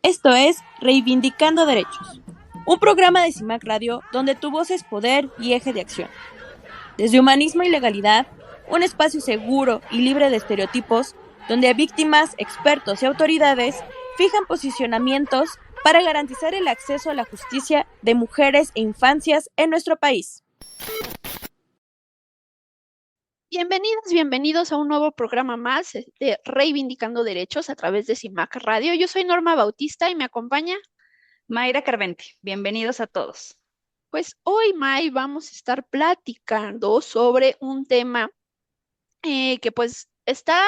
Esto es Reivindicando Derechos, un programa de CIMAC Radio donde tu voz es poder y eje de acción. Desde humanismo y legalidad, un espacio seguro y libre de estereotipos, donde víctimas, expertos y autoridades fijan posicionamientos para garantizar el acceso a la justicia de mujeres e infancias en nuestro país. Bienvenidas, bienvenidos a un nuevo programa más de Reivindicando Derechos a través de CIMAC Radio. Yo soy Norma Bautista y me acompaña, Mayra Carvente, bienvenidos a todos. pues hoy, May, vamos a estar platicando sobre un tema que pues está.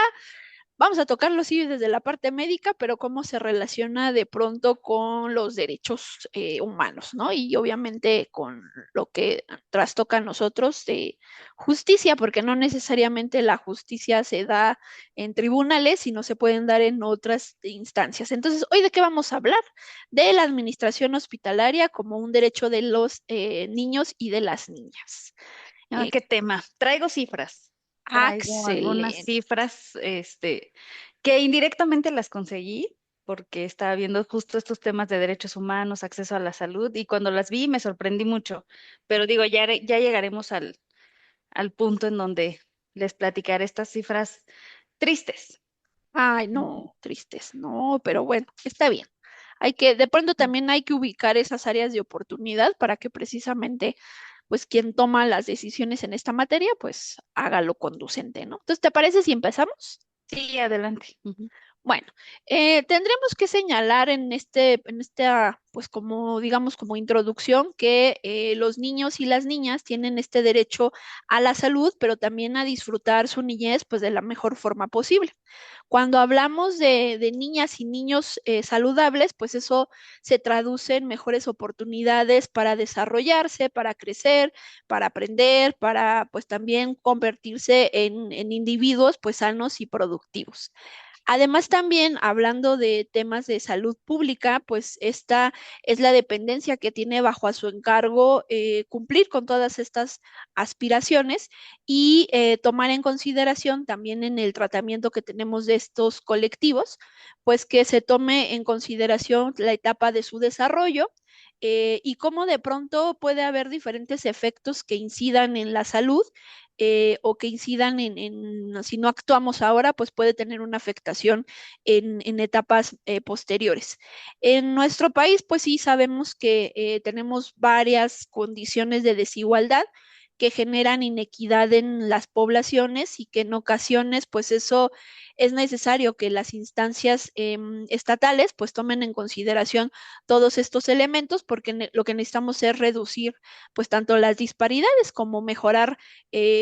Vamos a tocarlo sí desde la parte médica, pero cómo se relaciona de pronto con los derechos humanos, ¿no? Y obviamente con lo que trastoca a nosotros de justicia, porque no necesariamente la justicia se da en tribunales, sino se pueden dar en otras instancias. Entonces, ¿hoy de qué vamos a hablar? De la administración hospitalaria como un derecho de los niños y de las niñas. Eh, ¿Qué tema? Traigo cifras. Traigo algunas Excelente. cifras, que indirectamente las conseguí porque estaba viendo justo estos temas de derechos humanos, acceso a la salud, y cuando las vi me sorprendí mucho. Pero digo, ya llegaremos al punto en donde les platicaré estas cifras tristes. Ay, no, tristes, no, pero bueno, está bien. De pronto también hay que ubicar esas áreas de oportunidad para que precisamente, pues, quien toma las decisiones en esta materia, pues, haga lo conducente, ¿no? Entonces, ¿te parece si empezamos? Sí, adelante. Ujú. Bueno, tendremos que señalar en esta, pues como digamos, como introducción, que los niños y las niñas tienen este derecho a la salud, pero también a disfrutar su niñez, pues de la mejor forma posible. Cuando hablamos de niñas y niños saludables, pues eso se traduce en mejores oportunidades para desarrollarse, para crecer, para aprender, para pues también convertirse en individuos pues sanos y productivos. Además, también hablando de temas de salud pública, pues esta es la dependencia que tiene bajo a su encargo cumplir con todas estas aspiraciones y tomar en consideración también en el tratamiento que tenemos de estos colectivos, pues que se tome en consideración la etapa de su desarrollo. Y cómo de pronto puede haber diferentes efectos que incidan en la salud o que incidan si no actuamos ahora, pues puede tener una afectación en etapas posteriores. En nuestro país, pues sí sabemos que tenemos varias condiciones de desigualdad que generan inequidad en las poblaciones y que en ocasiones, pues eso es necesario que las instancias estatales pues tomen en consideración todos estos elementos porque lo que necesitamos es reducir pues tanto las disparidades como mejorar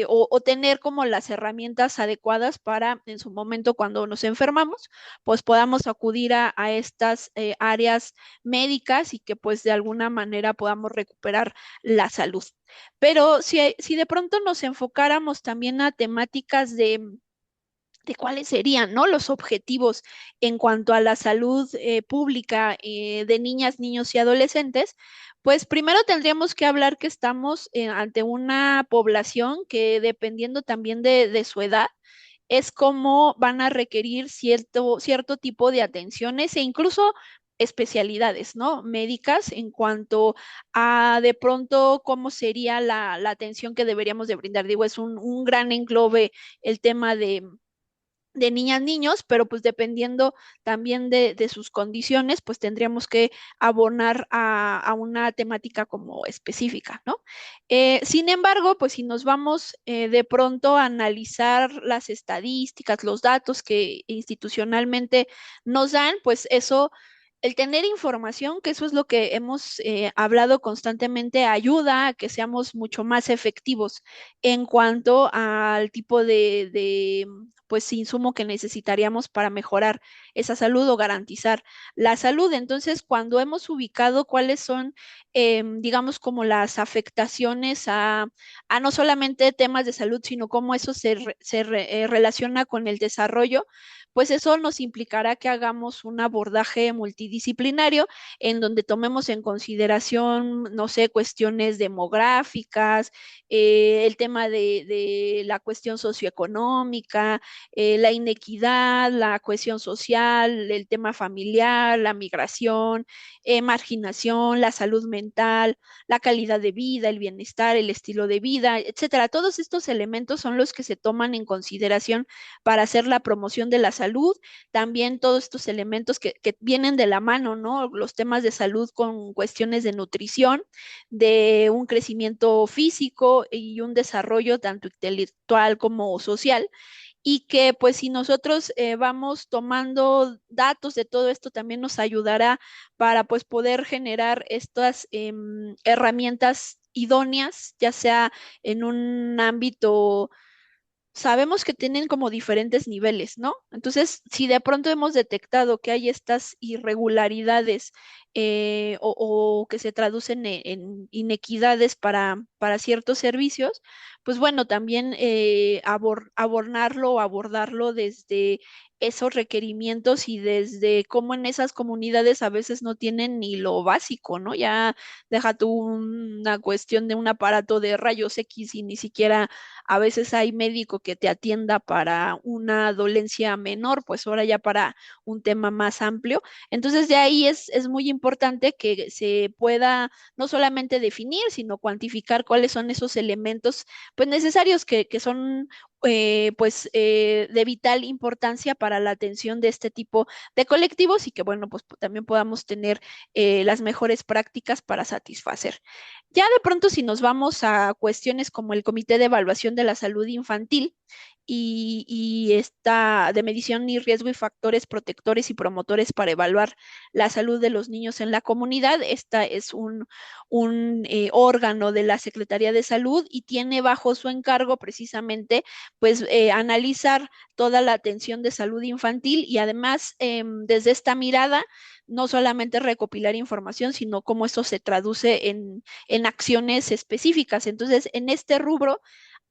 o tener como las herramientas adecuadas para en su momento cuando nos enfermamos, pues podamos acudir a estas áreas médicas y que pues de alguna manera podamos recuperar la salud. Pero si de pronto nos enfocáramos también a temáticas de cuáles serían, ¿no? Los objetivos en cuanto a la salud pública de niñas, niños y adolescentes, pues primero tendríamos que hablar que estamos ante una población que dependiendo también de su edad, es como van a requerir cierto tipo de atenciones e incluso especialidades, ¿no? Médicas en cuanto a de pronto cómo sería la atención que deberíamos de brindar. Digo, es un gran englobe el tema de niñas, niños, pero pues dependiendo también de sus condiciones, pues tendríamos que abonar a una temática como específica, ¿no? Sin embargo, pues si nos vamos de pronto a analizar las estadísticas, los datos que institucionalmente nos dan, pues eso el tener información, que eso es lo que hemos hablado constantemente, ayuda a que seamos mucho más efectivos en cuanto al tipo pues, insumo que necesitaríamos para mejorar esa salud o garantizar la salud. Entonces, cuando hemos ubicado cuáles son, digamos, como las afectaciones a no solamente temas de salud, sino cómo eso se relaciona con el desarrollo, pues eso nos implicará que hagamos un abordaje multidisciplinario en donde tomemos en consideración, no sé, cuestiones demográficas, el tema de la cuestión socioeconómica, la inequidad, la cohesión social, el tema familiar, la migración, marginación, la salud mental, la calidad de vida, el bienestar, el estilo de vida, etcétera. Todos estos elementos son los que se toman en consideración para hacer la promoción de la salud. También todos estos elementos que vienen de la mano, ¿no? Los temas de salud con cuestiones de nutrición, de un crecimiento físico y un desarrollo tanto intelectual como social, y que pues si nosotros vamos tomando datos de todo esto también nos ayudará para pues poder generar estas herramientas idóneas, ya sea en un ámbito. Sabemos que tienen como diferentes niveles, ¿no? Entonces, si de pronto hemos detectado que hay estas irregularidades o que se traducen en inequidades para ciertos servicios, pues bueno, también abordarlo o abordarlo desde esos requerimientos y desde cómo en esas comunidades a veces no tienen ni lo básico, ¿no? Ya deja tú una cuestión de un aparato de rayos X y ni siquiera a veces hay médico que te atienda para una dolencia menor, pues ahora ya para un tema más amplio. Entonces, de ahí es muy importante que se pueda no solamente definir, sino cuantificar cuáles son esos elementos pues necesarios que son de vital importancia para la atención de este tipo de colectivos y que, bueno, pues también podamos tener las mejores prácticas para satisfacer. Ya de pronto, si nos vamos a cuestiones como el Comité de Evaluación de la Salud Infantil y esta de medición y riesgo y factores protectores y promotores para evaluar la salud de los niños en la comunidad, esta es un órgano de la Secretaría de Salud y tiene bajo su encargo precisamente pues analizar toda la atención de salud infantil y además desde esta mirada no solamente recopilar información, sino cómo eso se traduce en acciones específicas. Entonces, en este rubro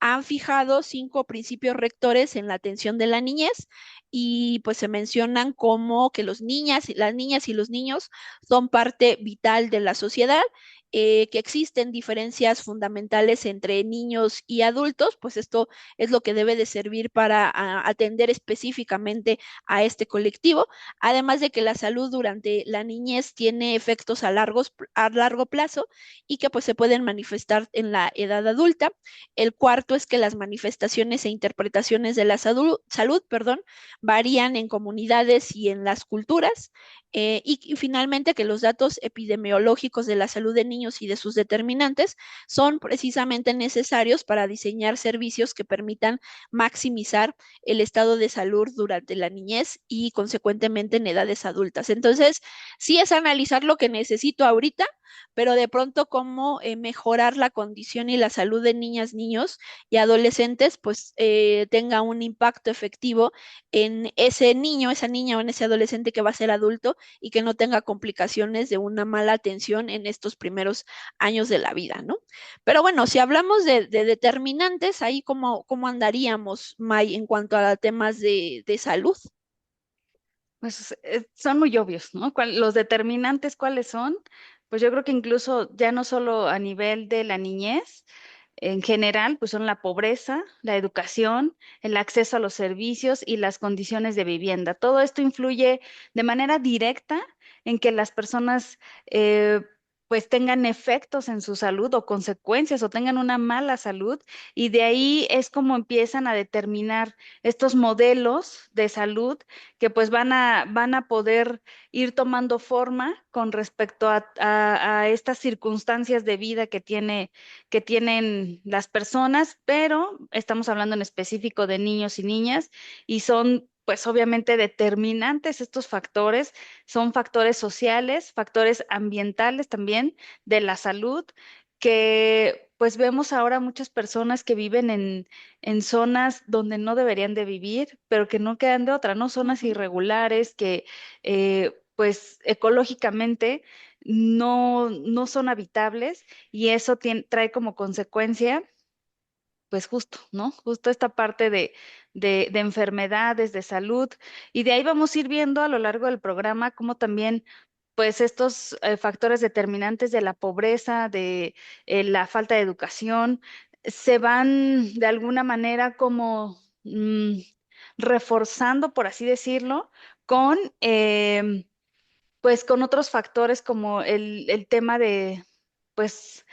han fijado 5 principios rectores en la atención de la niñez y pues se mencionan como que las niñas y los niños son parte vital de la sociedad, que existen diferencias fundamentales entre niños y adultos, pues esto es lo que debe de servir para atender específicamente a este colectivo, además de que la salud durante la niñez tiene efectos a largo plazo y que pues se pueden manifestar en la edad adulta. El cuarto es que las manifestaciones e interpretaciones de la salud, perdón, varían en comunidades y en las culturas. Y finalmente que los datos epidemiológicos de la salud de niños y de sus determinantes son precisamente necesarios para diseñar servicios que permitan maximizar el estado de salud durante la niñez y consecuentemente en edades adultas. Entonces, sí es analizar lo que necesito ahorita, pero de pronto cómo mejorar la condición y la salud de niñas, niños y adolescentes, pues tenga un impacto efectivo en ese niño, esa niña o en ese adolescente que va a ser adulto y que no tenga complicaciones de una mala atención en estos primeros años de la vida, ¿no? Pero bueno, si hablamos de determinantes, ahí cómo andaríamos, May, en cuanto a temas de salud. Pues son muy obvios, ¿no? Los determinantes, ¿cuáles son? Pues yo creo que incluso ya no solo a nivel de la niñez, en general, pues son la pobreza, la educación, el acceso a los servicios y las condiciones de vivienda. Todo esto influye de manera directa en que las personas pues tengan efectos en su salud o consecuencias o tengan una mala salud y de ahí es como empiezan a determinar estos modelos de salud que pues van a poder ir tomando forma con respecto a estas circunstancias de vida que tienen las personas, pero estamos hablando en específico de niños y niñas y son pues obviamente determinantes estos factores, son factores sociales, factores ambientales también de la salud, que pues vemos ahora muchas personas que viven en zonas donde no deberían de vivir, pero que no quedan de otra, ¿no? Zonas Ujú. irregulares que pues ecológicamente no son habitables y eso trae como consecuencia, pues justo, ¿no? Justo esta parte de enfermedades, de salud, y de ahí vamos a ir viendo a lo largo del programa cómo también pues estos factores determinantes de la pobreza, de la falta de educación, se van de alguna manera como reforzando, por así decirlo, con, pues con otros factores como el tema de, pues,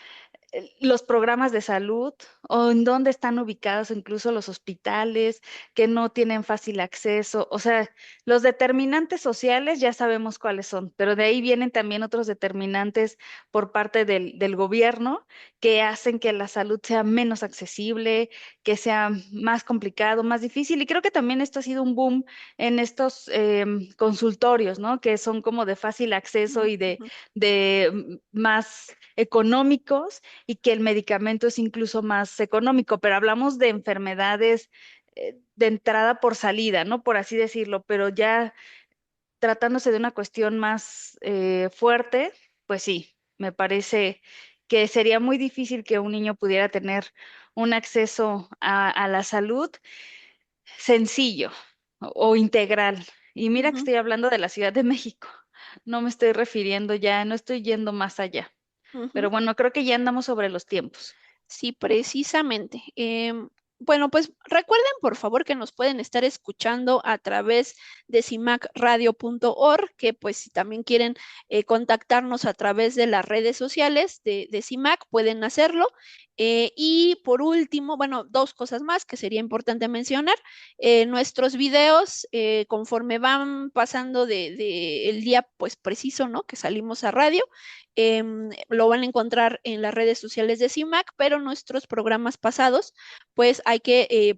los programas de salud o en dónde están ubicados incluso los hospitales que no tienen fácil acceso. O sea, los determinantes sociales ya sabemos cuáles son, pero de ahí vienen también otros determinantes por parte del gobierno que hacen que la salud sea menos accesible, que sea más complicado, más difícil. Y creo que también esto ha sido un boom en estos consultorios, ¿no? Que son como de fácil acceso y Ujú, de más económicos y que el medicamento es incluso más económico, pero hablamos de enfermedades de entrada por salida, ¿no? Por así decirlo, pero ya tratándose de una cuestión más fuerte, pues sí, me parece que sería muy difícil que un niño pudiera tener un acceso a la salud sencillo o integral. Y mira que ujú, estoy hablando de la Ciudad de México, no me estoy refiriendo ya, no estoy yendo más allá. ujú. Pero bueno, creo que ya andamos sobre los tiempos. Sí, precisamente. Bueno, pues recuerden por favor que nos pueden estar escuchando a través de cimacradio.org, que pues si también quieren contactarnos a través de las redes sociales de CIMAC, pueden hacerlo. Y por último, bueno, dos cosas más que sería importante mencionar. Nuestros videos, conforme van pasando de el día pues preciso, ¿no? Que salimos a radio, lo van a encontrar en las redes sociales de CIMAC, pero nuestros programas pasados, pues hay que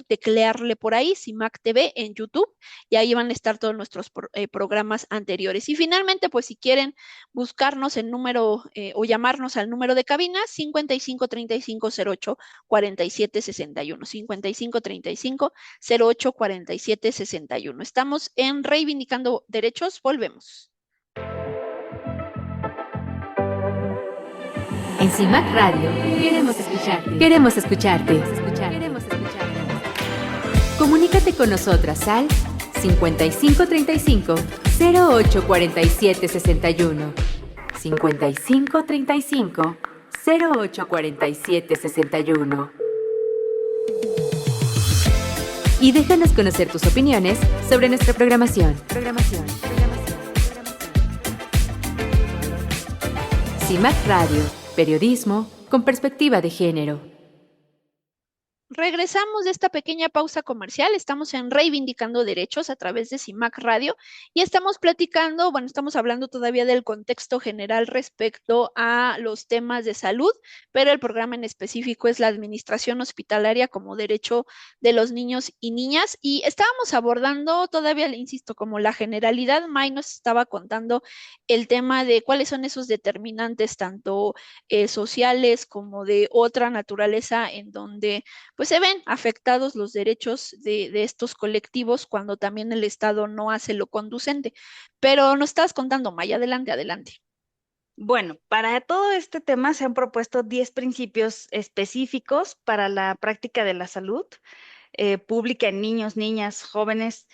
teclearle por ahí CIMAC TV en YouTube y ahí van a estar todos nuestros programas anteriores. Y finalmente, pues si quieren buscarnos el número o llamarnos al número de cabina 55 35 08 47 61, 55 35 08 47 61. Estamos en Reivindicando Derechos, volvemos. En CIMAC Radio queremos escucharte. Queremos escucharte. Queremos escucharte. Comunícate con nosotras al 5535 08 47 61. 5535 08 47 61. Y déjanos conocer tus opiniones sobre nuestra programación. CIMAC Radio, periodismo con perspectiva de género. Regresamos de esta pequeña pausa comercial. Estamos en Reivindicando Derechos a través de CIMAC Radio y estamos platicando, bueno, estamos hablando todavía del contexto general respecto a los temas de salud, pero el programa en específico es la administración hospitalaria como derecho de los niños y niñas. Y estábamos abordando todavía, le insisto, como la generalidad. May nos estaba contando el tema de cuáles son esos determinantes, tanto sociales como de otra naturaleza, en donde pues se ven afectados los derechos de estos colectivos cuando también el Estado no hace lo conducente. Pero nos estás contando, Maya, adelante, adelante. Bueno, para todo este tema se han propuesto 10 principios específicos para la práctica de la salud pública en niños, niñas, jóvenes.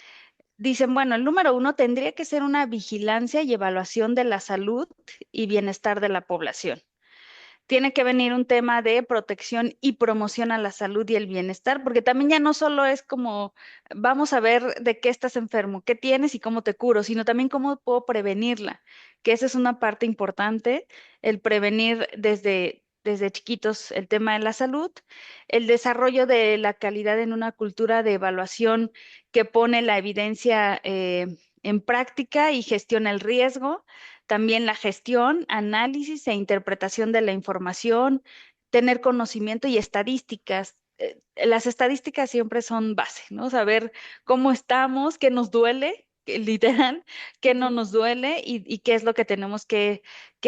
Dicen, bueno, el número uno tendría que ser una vigilancia y evaluación de la salud y bienestar de la población. Tiene que venir un tema de protección y promoción a la salud y el bienestar, porque también ya no solo es como, vamos a ver de qué estás enfermo, qué tienes y cómo te curo, sino también cómo puedo prevenirla, que esa es una parte importante, el prevenir desde chiquitos el tema de la salud, el desarrollo de la calidad en una cultura de evaluación que pone la evidencia en práctica y gestiona el riesgo, también la gestión, análisis e interpretación de la información, tener conocimiento y estadísticas. Las estadísticas siempre son base, ¿no? Saber cómo estamos, qué nos duele, literal, qué no Ujú. nos duele y qué es lo que tenemos que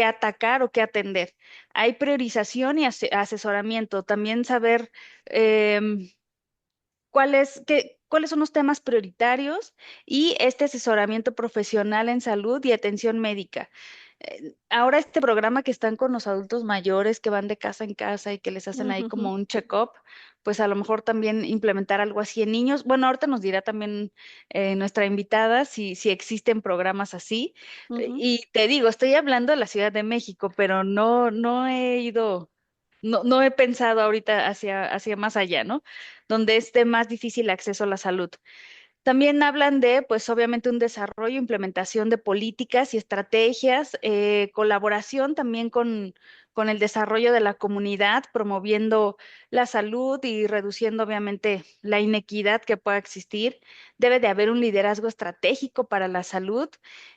atacar o que atender. Hay priorización y asesoramiento. También saber em, cuáles son los temas prioritarios y este asesoramiento profesional en salud y atención médica. Ahora este programa que están con los adultos mayores que van de casa en casa y que les hacen ahí Ujú, como un check-up, pues a lo mejor también implementar algo así en niños. Bueno, ahorita nos dirá también nuestra invitada si existen programas así. ujú. Y te digo, estoy hablando de la Ciudad de México, pero no he ido, no he pensado ahorita hacia más allá, ¿no? Donde esté más difícil acceso a la salud. También hablan de, pues obviamente, un desarrollo, implementación de políticas y estrategias, colaboración también con el desarrollo de la comunidad, promoviendo la salud y reduciendo, obviamente, la inequidad que pueda existir. Debe de haber un liderazgo estratégico para la salud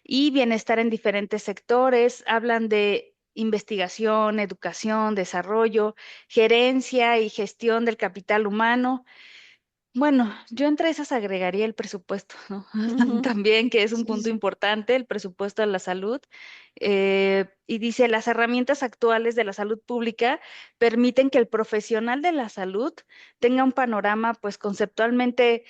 y bienestar en diferentes sectores. Hablan de investigación, educación, desarrollo, gerencia y gestión del capital humano. Bueno, yo entre esas agregaría el presupuesto, ¿no? Ujú. También, que es un Sí, punto sí. importante, el presupuesto de la salud. Y dice, las herramientas actuales de la salud pública permiten que el profesional de la salud tenga un panorama, pues conceptualmente,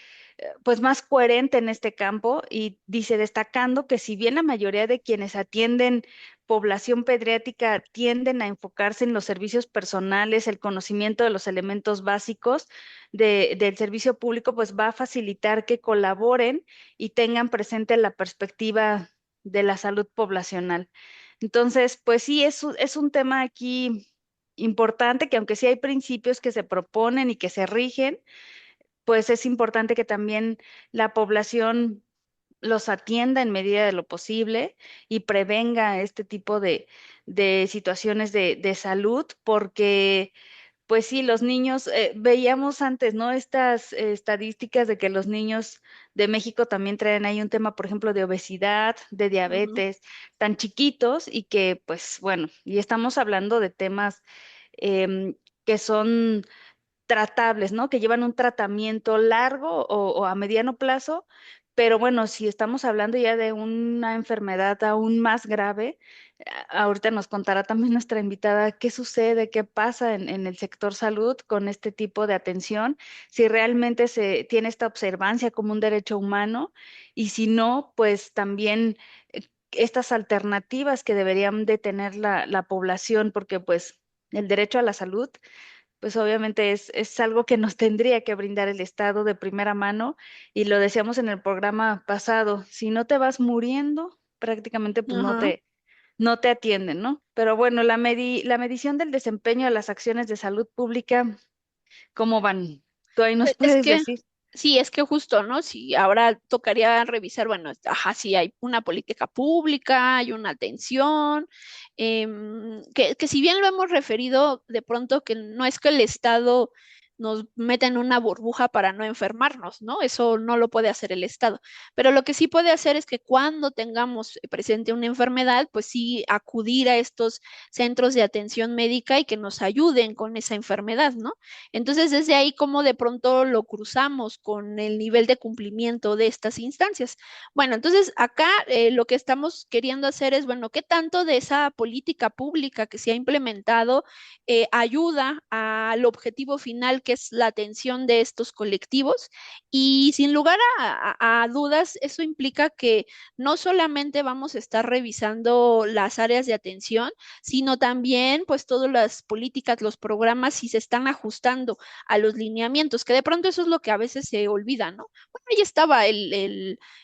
pues más coherente en este campo. Y dice, destacando que si bien la mayoría de quienes atienden población pediátrica tienden a enfocarse en los servicios personales, el conocimiento de los elementos básicos, del servicio público, pues va a facilitar que colaboren y tengan presente la perspectiva de la salud poblacional. Entonces, pues sí, es un tema aquí importante que aunque sí hay principios que se proponen y que se rigen, pues es importante que también la población los atienda en medida de lo posible y prevenga este tipo de situaciones de salud, porque pues sí, los niños, veíamos antes, ¿no? Estas estadísticas de que los niños de México también traen ahí un tema, por ejemplo, de obesidad, de Ujú. diabetes, tan chiquitos y que, pues bueno, y estamos hablando de temas em, que son tratables, ¿no? Que llevan un tratamiento largo o a mediano plazo, pero bueno, si estamos hablando ya de una enfermedad aún más grave, ahorita nos contará también nuestra invitada qué sucede, qué pasa en el sector salud con este tipo de atención, si realmente se tiene esta observancia como un derecho humano y si no, pues también estas alternativas que deberían de tener la población, porque pues el derecho a la salud pues obviamente es algo que nos tendría que brindar el Estado de primera mano y lo decíamos en el programa pasado, si no te vas muriendo, prácticamente pues Ajá. no te atienden, ¿no? Pero bueno, la medición del desempeño de las acciones de salud pública, ¿cómo van? Tú ahí nos Es puedes que, decir. sí, es que justo, ¿no? Si ahora tocaría revisar, bueno, ajá, si hay una política pública, hay una atención, que si bien lo hemos referido de pronto que no es que el Estado nos meta en una burbuja para no enfermarnos, ¿no? Eso no lo puede hacer el Estado. Pero lo que sí puede hacer es que cuando tengamos presente una enfermedad, pues sí acudir a estos centros de atención médica y que nos ayuden con esa enfermedad, ¿no? Entonces, desde ahí, como de pronto lo cruzamos con el nivel de cumplimiento de estas instancias. Bueno, entonces acá lo que estamos queriendo hacer es, bueno, ¿qué tanto de esa política pública que se ha implementado ayuda al objetivo final, que es la atención de estos colectivos? Y sin lugar a dudas, eso implica que no solamente vamos a estar revisando las áreas de atención, sino también pues todas las políticas, los programas, si se están ajustando a los lineamientos, que de pronto eso es lo que a veces se olvida, ¿no? Bueno, ahí estaba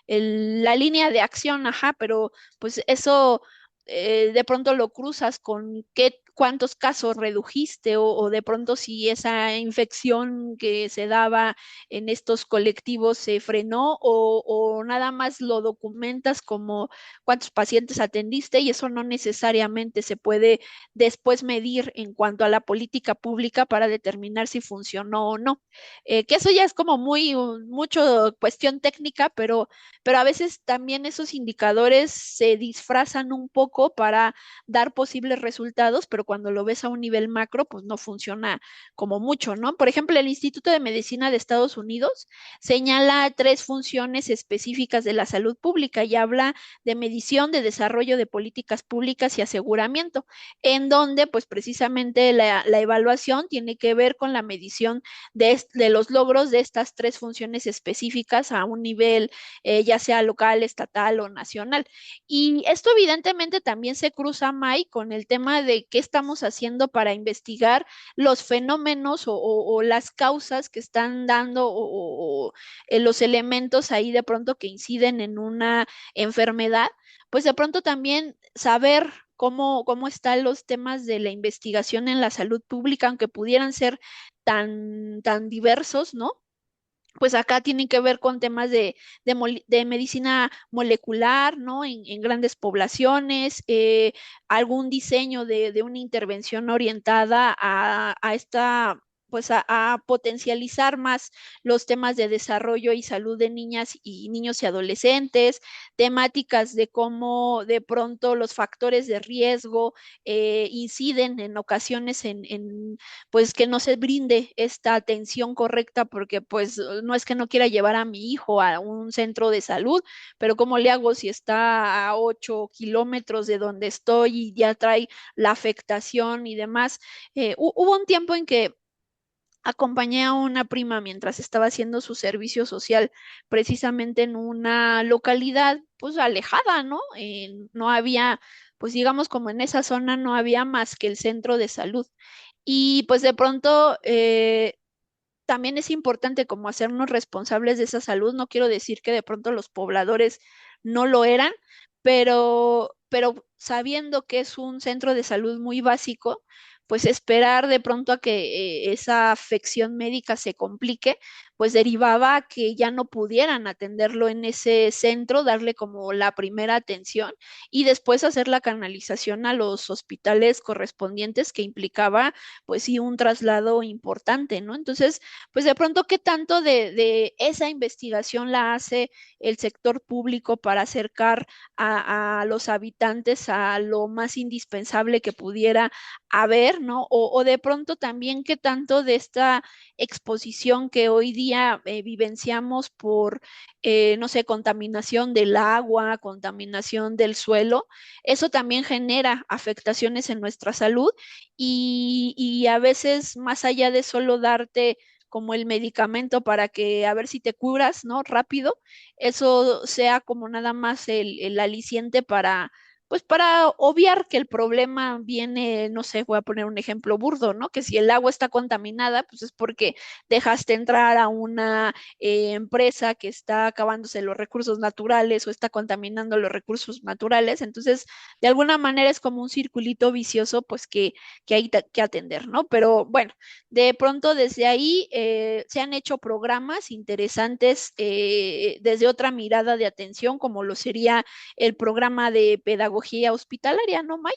la línea de acción, ajá, pero pues eso de pronto lo cruzas con cuántos casos redujiste o de pronto si esa infección que se daba en estos colectivos se frenó o nada más lo documentas como cuántos pacientes atendiste y eso no necesariamente se puede después medir en cuanto a la política pública para determinar si funcionó o no. Que eso ya es como mucho cuestión técnica, pero a veces también esos indicadores se disfrazan un poco para dar posibles resultados, pero pero cuando lo ves a un nivel macro, pues no funciona como mucho, ¿no? Por ejemplo, el Instituto de Medicina de Estados Unidos señala tres funciones específicas de la salud pública y habla de medición, de desarrollo de políticas públicas y aseguramiento, en donde pues precisamente la evaluación tiene que ver con la medición de los logros de estas tres funciones específicas a un nivel ya sea local, estatal o nacional. Y esto evidentemente también se cruza, Mai, con el tema de qué estamos haciendo para investigar los fenómenos o las causas que están dando los elementos ahí de pronto que inciden en una enfermedad, pues de pronto también saber cómo están los temas de la investigación en la salud pública, aunque pudieran ser tan diversos, ¿no? Pues acá tienen que ver con temas de medicina molecular, ¿no? En grandes poblaciones, algún diseño de una intervención orientada a esta, pues a potencializar más los temas de desarrollo y salud de niñas y niños y adolescentes, temáticas de cómo de pronto los factores de riesgo inciden en ocasiones pues que no se brinde esta atención correcta porque pues no es que no quiera llevar a mi hijo a un centro de salud, pero ¿cómo le hago si está a 8 kilómetros de donde estoy y ya trae la afectación y demás? Hubo un tiempo en que acompañé a una prima mientras estaba haciendo su servicio social precisamente en una localidad pues alejada, ¿no? No había, pues digamos como en esa zona no había más que el centro de salud. Y pues de pronto también es importante como hacernos responsables de esa salud. No quiero decir que de pronto los pobladores no lo eran, pero sabiendo que es un centro de salud muy básico, pues esperar de pronto a que esa afección médica se complique, pues derivaba a que ya no pudieran atenderlo en ese centro, darle como la primera atención y después hacer la canalización a los hospitales correspondientes que implicaba pues sí un traslado importante, ¿no? Entonces, pues de pronto, ¿qué tanto de esa investigación la hace el sector público para acercar a los habitantes a lo más indispensable que pudiera haber, ¿no? O de pronto también, ¿qué tanto de esta exposición que hoy día vivenciamos por, no sé, contaminación del agua, contaminación del suelo, eso también genera afectaciones en nuestra salud y a veces más allá de solo darte como el medicamento para que a ver si te curas, ¿no? Rápido, eso sea como nada más el aliciente para, pues para obviar que el problema viene, no sé, voy a poner un ejemplo burdo, ¿no? Que si el agua está contaminada, pues es porque dejaste entrar a una empresa que está acabándose los recursos naturales o está contaminando los recursos naturales. Entonces, de alguna manera es como un circulito vicioso, pues que hay que atender, ¿no? Pero bueno, de pronto desde ahí se han hecho programas interesantes desde otra mirada de atención, como lo sería el programa de pedagogía hospitalaria, ¿no, May?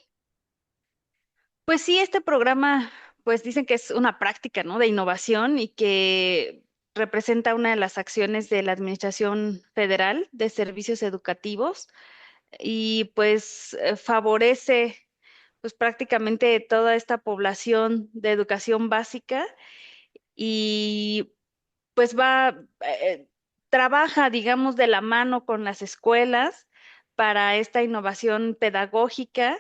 Pues sí, este programa, pues dicen que es una práctica, ¿no? De innovación y que representa una de las acciones de la Administración Federal de Servicios Educativos y pues favorece pues prácticamente toda esta población de educación básica y pues trabaja, digamos, de la mano con las escuelas para esta innovación pedagógica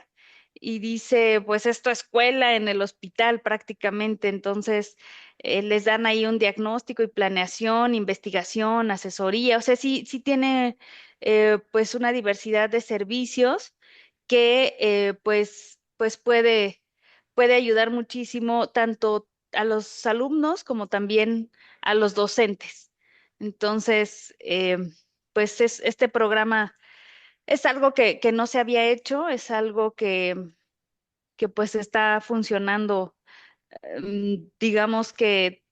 y dice, pues esto escuela en el hospital prácticamente, entonces les dan ahí un diagnóstico y planeación, investigación, asesoría, o sea, sí tiene pues una diversidad de servicios que pues puede ayudar muchísimo tanto a los alumnos como también a los docentes. Entonces, pues este programa es algo que no se había hecho, es algo que pues está funcionando, digamos que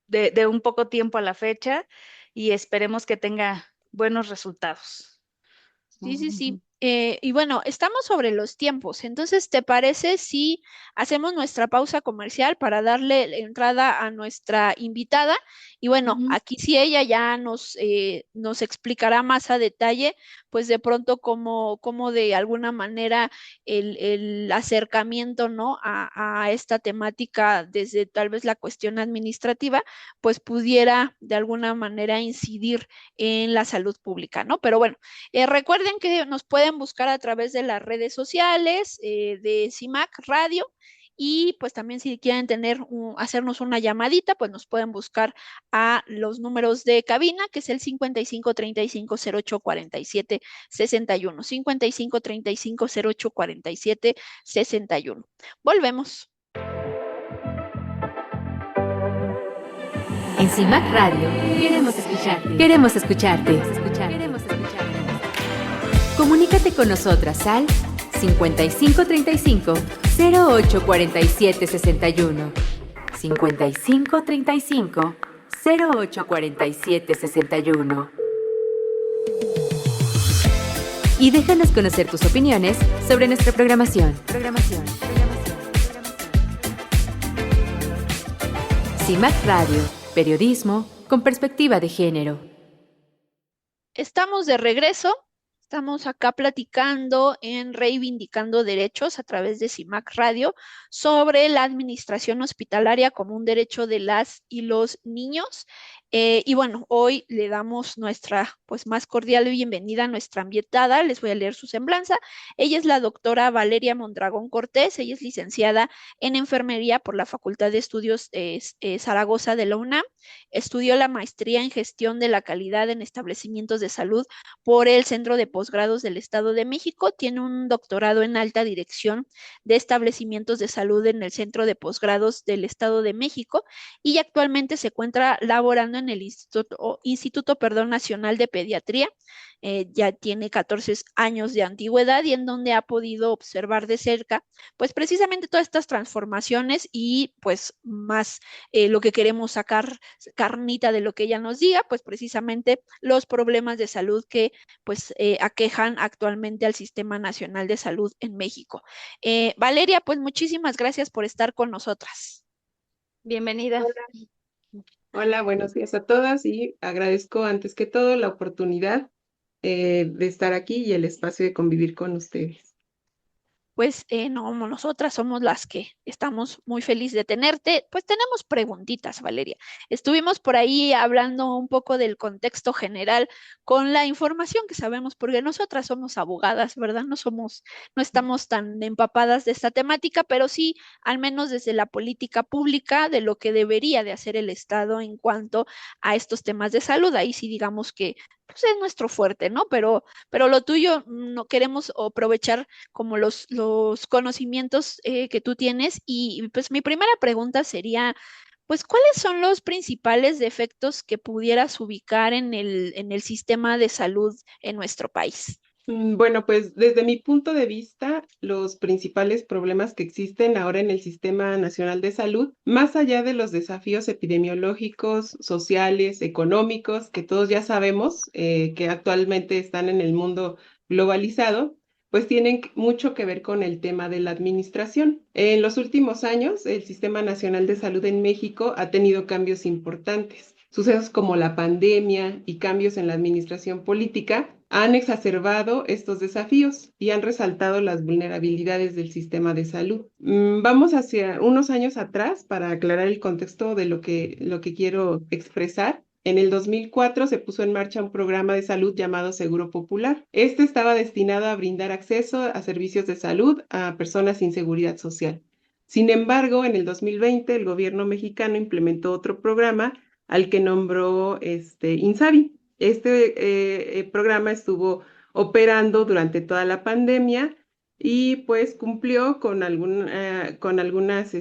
de un poco tiempo a la fecha y esperemos que tenga buenos resultados. Sí, sí, sí. Ujú. Y bueno, estamos sobre los tiempos. Entonces, ¿te parece si hacemos nuestra pausa comercial para darle entrada a nuestra invitada? Y bueno, Ujú. aquí sí ella ya nos explicará más a detalle, pues de pronto como de alguna manera el acercamiento, ¿no? A esta temática desde tal vez la cuestión administrativa, pues pudiera de alguna manera incidir en la salud pública, ¿no? Pero bueno, recuerden que nos pueden buscar a través de las redes sociales de CIMAC Radio. Y pues también si quieren hacernos una llamadita, pues nos pueden buscar a los números de cabina, que es el 5535084761. 5535084761. Volvemos. En CIMAC Radio queremos escucharte. Queremos escucharte. Queremos escucharte. Comunícate con nosotras al 5535 084761. 5535 084761. Y déjanos conocer tus opiniones sobre nuestra programación. CIMAC Radio, periodismo con perspectiva de género. Estamos de regreso. Estamos acá platicando en Reivindicando Derechos a través de CIMAC Radio sobre la administración hospitalaria como un derecho de las y los niños. Y bueno, hoy le damos nuestra pues más cordial bienvenida a nuestra invitada. Les voy a leer su semblanza. Ella es la doctora Valeria Mondragón Cortés. Ella es licenciada en enfermería por la Facultad de Estudios Zaragoza de la UNAM. Estudió la maestría en gestión de la calidad en establecimientos de salud por el Centro de Posgrados del Estado de México. Tiene un doctorado en alta dirección de establecimientos de salud en el Centro de Posgrados del Estado de México y actualmente se encuentra laborando en el Instituto Nacional de Pediatría. Ya tiene 14 años de antigüedad y en donde ha podido observar de cerca, pues precisamente todas estas transformaciones y pues más lo que queremos sacar carnita de lo que ella nos diga, pues precisamente los problemas de salud que pues aquejan actualmente al Sistema Nacional de Salud en México. Valeria, pues muchísimas gracias por estar con nosotras. Bienvenida. Hola, buenos días a todas y agradezco antes que todo la oportunidad de estar aquí y el espacio de convivir con ustedes. Pues no, nosotras somos las que estamos muy felices de tenerte. Pues tenemos preguntitas, Valeria. Estuvimos por ahí hablando un poco del contexto general con la información que sabemos, porque nosotras somos abogadas, ¿verdad? No estamos tan empapadas de esta temática, pero sí, al menos desde la política pública, de lo que debería de hacer el Estado en cuanto a estos temas de salud. Ahí sí digamos que pues, es nuestro fuerte, ¿no? Pero lo tuyo no queremos aprovechar como los conocimientos que tú tienes. Y pues mi primera pregunta sería, pues, ¿cuáles son los principales defectos que pudieras ubicar en el sistema de salud en nuestro país? Bueno, pues desde mi punto de vista, los principales problemas que existen ahora en el Sistema Nacional de Salud, más allá de los desafíos epidemiológicos, sociales, económicos, que todos ya sabemos que actualmente están en el mundo globalizado, pues tienen mucho que ver con el tema de la administración. En los últimos años, el Sistema Nacional de Salud en México ha tenido cambios importantes. Sucesos como la pandemia y cambios en la administración política han exacerbado estos desafíos y han resaltado las vulnerabilidades del sistema de salud. Vamos hacia unos años atrás para aclarar el contexto de lo que quiero expresar. En el 2004 se puso en marcha un programa de salud llamado Seguro Popular. Este estaba destinado a brindar acceso a servicios de salud a personas sin seguridad social. Sin embargo, en el 2020 el gobierno mexicano implementó otro programa al que nombró INSABI. Este programa estuvo operando durante toda la pandemia y pues cumplió con algunas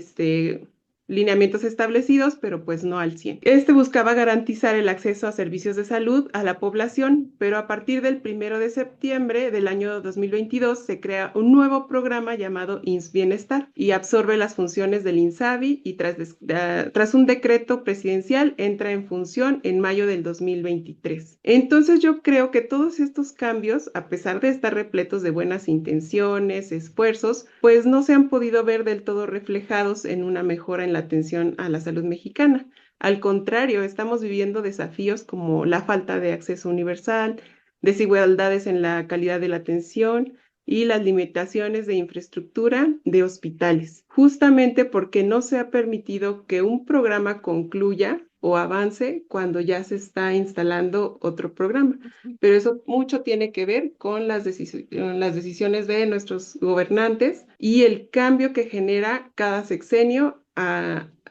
lineamientos establecidos, pero pues no al 100. Este buscaba garantizar el acceso a servicios de salud a la población, pero a partir del 1 de septiembre del año 2022 se crea un nuevo programa llamado IMSS Bienestar y absorbe las funciones del INSABI y tras un decreto presidencial entra en función en mayo del 2023. Entonces yo creo que todos estos cambios, a pesar de estar repletos de buenas intenciones, esfuerzos, pues no se han podido ver del todo reflejados en una mejora en la atención a la salud mexicana. Al contrario, estamos viviendo desafíos como la falta de acceso universal, desigualdades en la calidad de la atención y las limitaciones de infraestructura de hospitales, justamente porque no se ha permitido que un programa concluya o avance cuando ya se está instalando otro programa. Pero eso mucho tiene que ver con las decisiones de nuestros gobernantes y el cambio que genera cada sexenio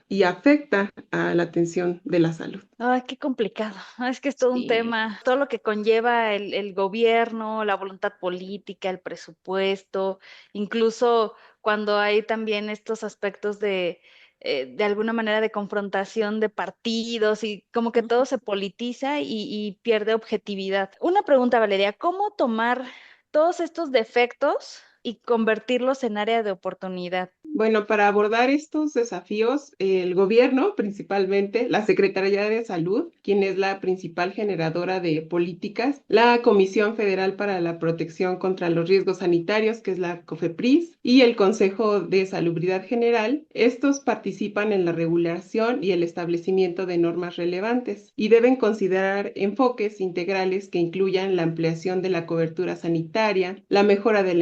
y afecta a la atención de la salud. Ay, qué complicado. Es que es todo un Sí. tema, todo lo que conlleva el gobierno, la voluntad política, el presupuesto, incluso cuando hay también estos aspectos de alguna manera de confrontación de partidos y como que todo se politiza y pierde objetividad. Una pregunta, Valeria, ¿cómo tomar todos estos defectos y convertirlos en área de oportunidad? Bueno, para abordar estos desafíos, el gobierno, principalmente la Secretaría de Salud, quien es la principal generadora de políticas, la Comisión Federal para la Protección contra los Riesgos Sanitarios, que es la COFEPRIS, y el Consejo de Salubridad General, estos participan en la regulación y el establecimiento de normas relevantes y deben considerar enfoques integrales que incluyan la ampliación de la cobertura sanitaria, la mejora de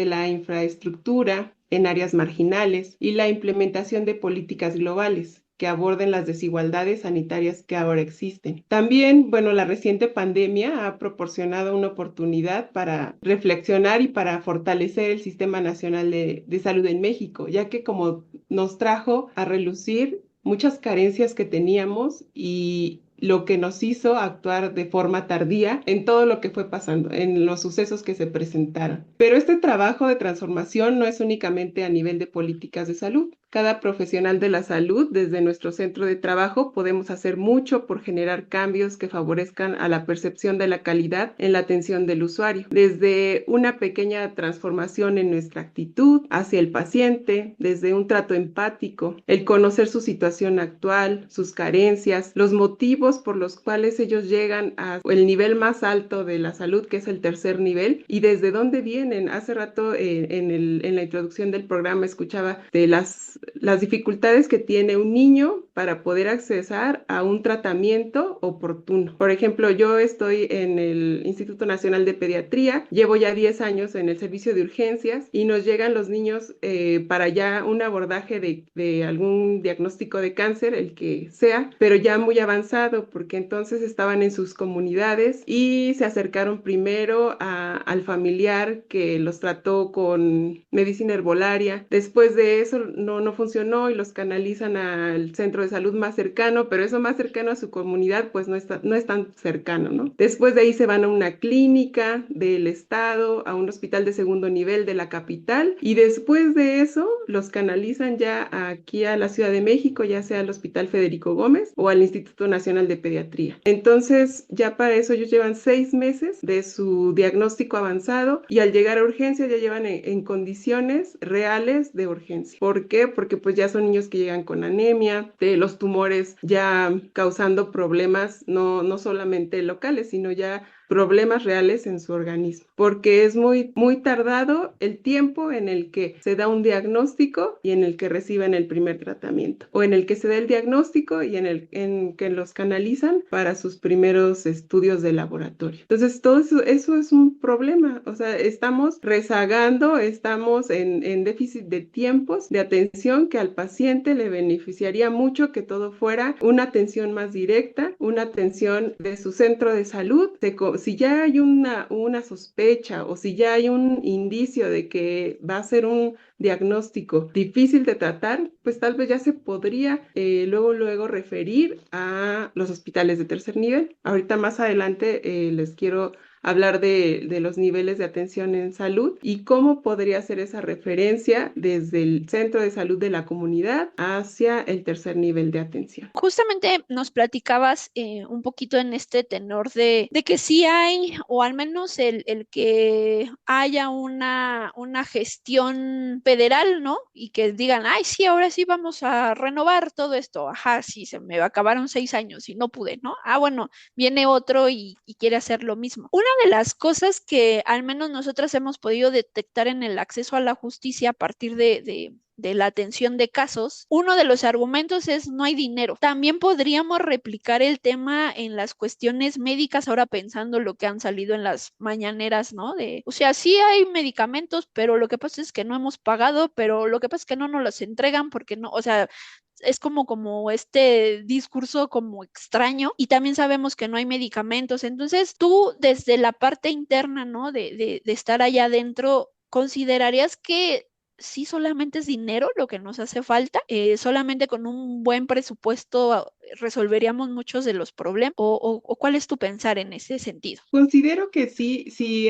la infraestructura en áreas marginales y la implementación de políticas globales que aborden las desigualdades sanitarias que ahora existen. También, bueno, la reciente pandemia ha proporcionado una oportunidad para reflexionar y para fortalecer el Sistema Nacional de Salud en México, ya que como nos trajo a relucir muchas carencias que teníamos y lo que nos hizo actuar de forma tardía en todo lo que fue pasando, en los sucesos que se presentaron. Pero este trabajo de transformación no es únicamente a nivel de políticas de salud. Cada profesional de la salud, desde nuestro centro de trabajo, podemos hacer mucho por generar cambios que favorezcan a la percepción de la calidad en la atención del usuario, desde una pequeña transformación en nuestra actitud hacia el paciente, desde un trato empático, el conocer su situación actual, sus carencias, los motivos por los cuales ellos llegan al nivel más alto de la salud, que es el tercer nivel, y desde dónde vienen. Hace rato en la introducción del programa escuchaba de las dificultades que tiene un niño para poder accesar a un tratamiento oportuno. Por ejemplo, yo estoy en el Instituto Nacional de Pediatría, llevo ya 10 años en el servicio de urgencias y nos llegan los niños para ya un abordaje de algún diagnóstico de cáncer, el que sea, pero ya muy avanzado, porque entonces estaban en sus comunidades y se acercaron primero al familiar que los trató con medicina herbolaria. Después de eso no funcionó y los canalizan al centro de salud más cercano, pero eso más cercano a su comunidad pues no es tan cercano, ¿no? Después de ahí se van a una clínica del estado, a un hospital de segundo nivel de la capital y después de eso los canalizan ya aquí a la Ciudad de México, ya sea al Hospital Federico Gómez o al Instituto Nacional de Pediatría. Entonces ya para eso ellos llevan 6 meses de su diagnóstico avanzado y al llegar a urgencia ya llevan en condiciones reales de urgencia. ¿Por qué? Porque pues ya son niños que llegan con anemia, de los tumores ya causando problemas no solamente locales, sino ya problemas reales en su organismo, porque es muy tardado el tiempo en el que se da un diagnóstico y en el que reciben el primer tratamiento, o en el que se da el diagnóstico y en que los canalizan para sus primeros estudios de laboratorio. Entonces, todo eso es un problema, o sea, estamos rezagando, estamos en déficit de tiempos de atención que al paciente le beneficiaría mucho que todo fuera una atención más directa, una atención de su centro de salud, si ya hay una sospecha o si ya hay un indicio de que va a ser un diagnóstico difícil de tratar, pues tal vez ya se podría luego referir a los hospitales de tercer nivel. Ahorita más adelante les quiero hablar de los niveles de atención en salud y cómo podría ser esa referencia desde el centro de salud de la comunidad hacia el tercer nivel de atención. Justamente nos platicabas un poquito en este tenor de que sí hay, o al menos el que haya una gestión federal, ¿no? Y que digan, ay, sí, ahora sí vamos a renovar todo esto. Ajá, sí, se me acabaron 6 años y no pude, ¿no? Ah, bueno, viene otro y quiere hacer lo mismo. Una de las cosas que al menos nosotras hemos podido detectar en el acceso a la justicia a partir de la atención de casos, uno de los argumentos es no hay dinero. También podríamos replicar el tema en las cuestiones médicas, ahora pensando lo que han salido en las mañaneras, ¿no? O sea, sí hay medicamentos, pero lo que pasa es que no hemos pagado, pero lo que pasa es que no nos los entregan porque no, o sea, es como este discurso como extraño y también sabemos que no hay medicamentos. Entonces, tú desde la parte interna, ¿no? De estar allá adentro, ¿considerarías que sí solamente es dinero lo que nos hace falta? ¿Solamente con un buen presupuesto resolveríamos muchos de los problemas? ¿O cuál es tu pensar en ese sentido? Considero que sí, si